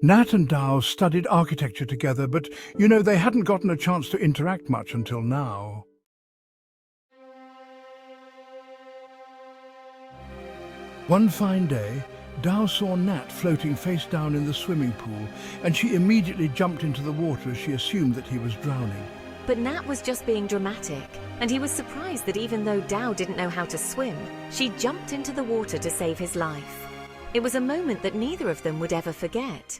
Nat and Dao studied architecture together, but, they hadn't gotten a chance to interact much until now. One fine day, Dao saw Nat floating face down in the swimming pool, and she immediately jumped into the water as she assumed that he was drowning. But Nat was just being dramatic, and he was surprised that even though Dao didn't know how to swim, she jumped into the water to save his life. It was a moment that neither of them would ever forget.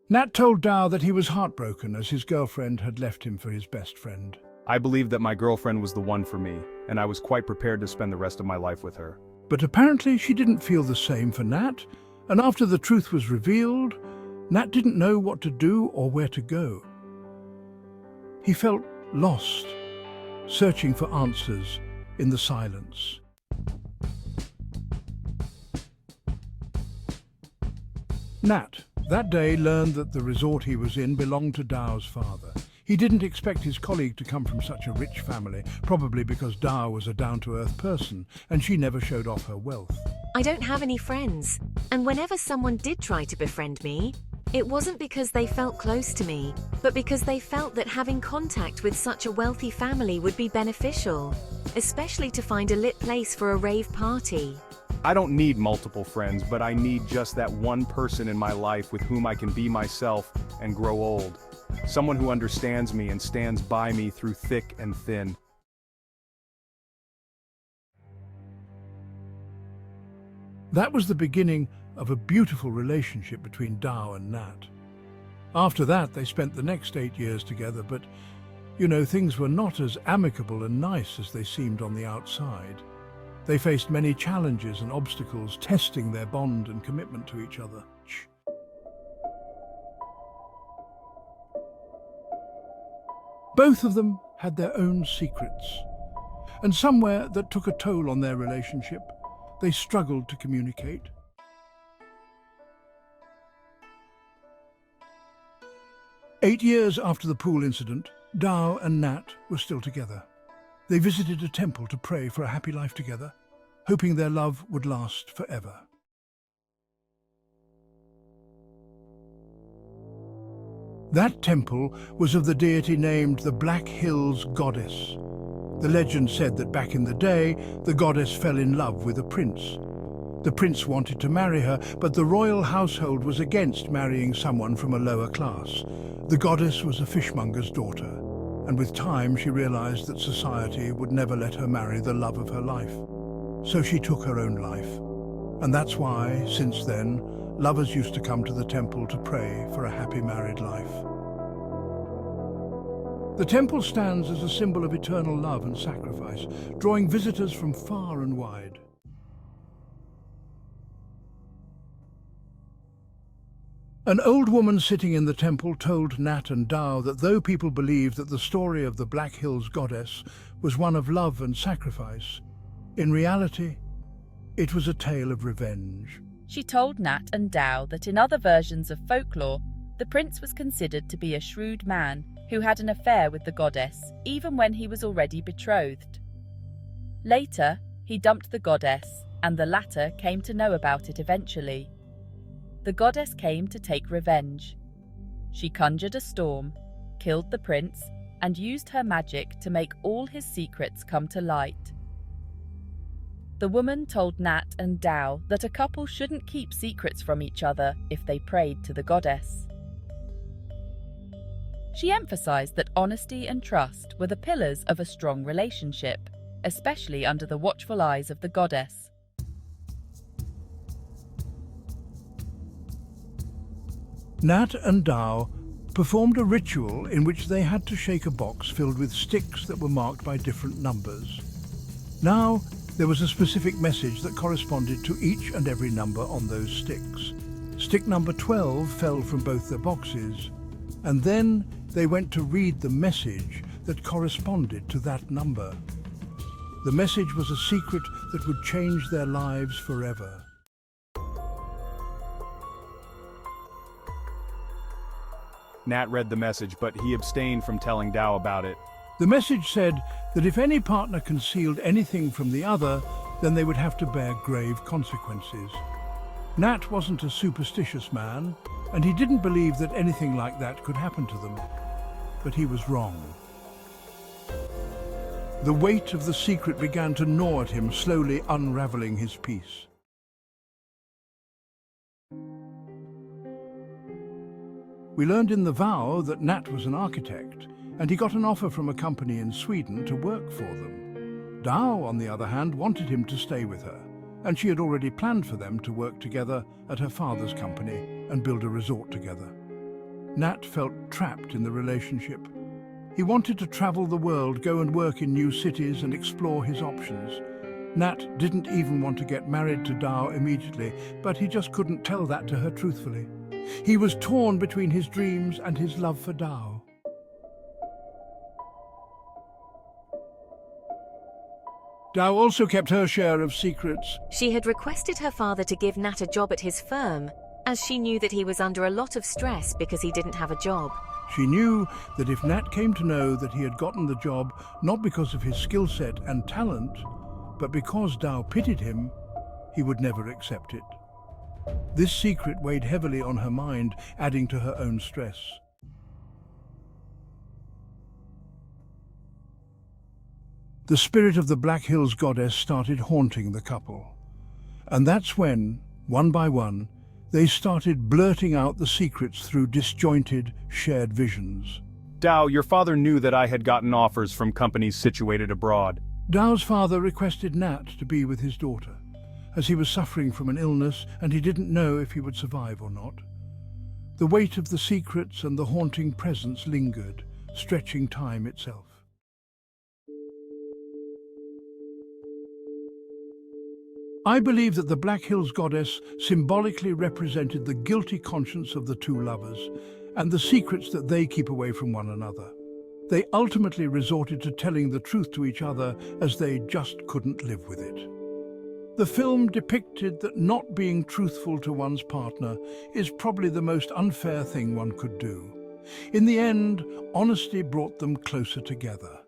Nat told Dao that he was heartbroken as his girlfriend had left him for his best friend. I believed that my girlfriend was the one for me, and I was quite prepared to spend the rest of my life with her. But apparently she didn't feel the same for Nat, and after the truth was revealed, Nat didn't know what to do or where to go. He felt lost, searching for answers in the silence. Nat, that day, learned that the resort he was in belonged to Dao's father. He didn't expect his colleague to come from such a rich family, probably because Dao was a down-to-earth person, and she never showed off her wealth. I don't have any friends, and whenever someone did try to befriend me, it wasn't because they felt close to me, but because they felt that having contact with such a wealthy family would be beneficial, especially to find a lit place for a rave party. I don't need multiple friends, but I need just that one person in my life with whom I can be myself and grow old. Someone who understands me and stands by me through thick and thin. That was the beginning of a beautiful relationship between Dao and Nat. After that, they spent the next 8 years together, but, things were not as amicable and nice as they seemed on the outside. They faced many challenges and obstacles, testing their bond and commitment to each other. Both of them had their own secrets, and somewhere that took a toll on their relationship. They struggled to communicate. 8 years after the pool incident, Dao and Nat were still together. They visited a temple to pray for a happy life together, hoping their love would last forever. That temple was of the deity named the Black Hills Goddess. The legend said that back in the day, the goddess fell in love with a prince. The prince wanted to marry her, but the royal household was against marrying someone from a lower class. The goddess was a fishmonger's daughter, and with time she realized that society would never let her marry the love of her life. So she took her own life. And that's why, since then, lovers used to come to the temple to pray for a happy married life. The temple stands as a symbol of eternal love and sacrifice, drawing visitors from far and wide. An old woman sitting in the temple told Nat and Dao that though people believed that the story of the Black Hills Goddess was one of love and sacrifice, in reality, it was a tale of revenge. She told Nat and Dao that in other versions of folklore, the prince was considered to be a shrewd man who had an affair with the goddess, even when he was already betrothed. Later, he dumped the goddess, and the latter came to know about it eventually. The goddess came to take revenge. She conjured a storm, killed the prince, and used her magic to make all his secrets come to light. The woman told Nat and Dao that a couple shouldn't keep secrets from each other if they prayed to the goddess. She emphasized that honesty and trust were the pillars of a strong relationship, especially under the watchful eyes of the goddess. Nat and Dao performed a ritual in which they had to shake a box filled with sticks that were marked by different numbers. Now, there was a specific message that corresponded to each and every number on those sticks. Stick number 12 fell from both their boxes, and then they went to read the message that corresponded to that number. The message was a secret that would change their lives forever. Nat read the message, but he abstained from telling Dao about it. The message said that if any partner concealed anything from the other, then they would have to bear grave consequences. Nat wasn't a superstitious man, and he didn't believe that anything like that could happen to them. But he was wrong. The weight of the secret began to gnaw at him, slowly unraveling his peace. We learned in the vow that Nat was an architect, and he got an offer from a company in Sweden to work for them. Dao, on the other hand, wanted him to stay with her, and she had already planned for them to work together at her father's company and build a resort together. Nat felt trapped in the relationship. He wanted to travel the world, go and work in new cities and explore his options. Nat didn't even want to get married to Dao immediately, but he just couldn't tell that to her truthfully. He was torn between his dreams and his love for Dao. Dao also kept her share of secrets. She had requested her father to give Nat a job at his firm, as she knew that he was under a lot of stress because he didn't have a job. She knew that if Nat came to know that he had gotten the job not because of his skill set and talent, but because Dao pitied him, he would never accept it. This secret weighed heavily on her mind, adding to her own stress. The spirit of the Black Hills goddess started haunting the couple. And that's when, one by one, they started blurting out the secrets through disjointed, shared visions. Dao, your father knew that I had gotten offers from companies situated abroad. Dao's father requested Nat to be with his daughter, as he was suffering from an illness and he didn't know if he would survive or not. The weight of the secrets and the haunting presence lingered, stretching time itself. I believe that the Black Hills goddess symbolically represented the guilty conscience of the two lovers and the secrets that they keep away from one another. They ultimately resorted to telling the truth to each other as they just couldn't live with it. The film depicted that not being truthful to one's partner is probably the most unfair thing one could do. In the end, honesty brought them closer together.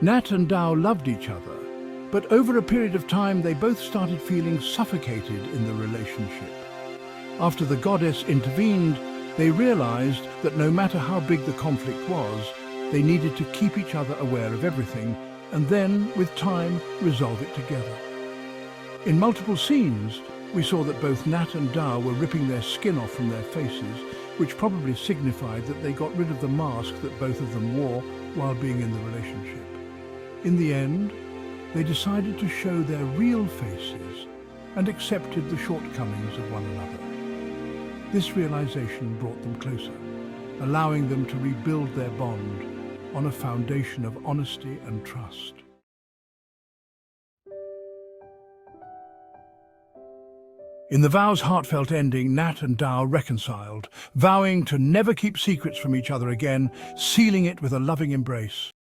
Nat and Dao loved each other, but over a period of time they both started feeling suffocated in the relationship. After the goddess intervened, they realized that no matter how big the conflict was, they needed to keep each other aware of everything and then, with time, resolve it together. In multiple scenes, we saw that both Nat and Dao were ripping their skin off from their faces, which probably signified that they got rid of the mask that both of them wore while being in the relationship. In the end, they decided to show their real faces and accepted the shortcomings of one another. This realization brought them closer, allowing them to rebuild their bond on a foundation of honesty and trust. In the vow's heartfelt ending, Nat and Dao reconciled, vowing to never keep secrets from each other again, sealing it with a loving embrace.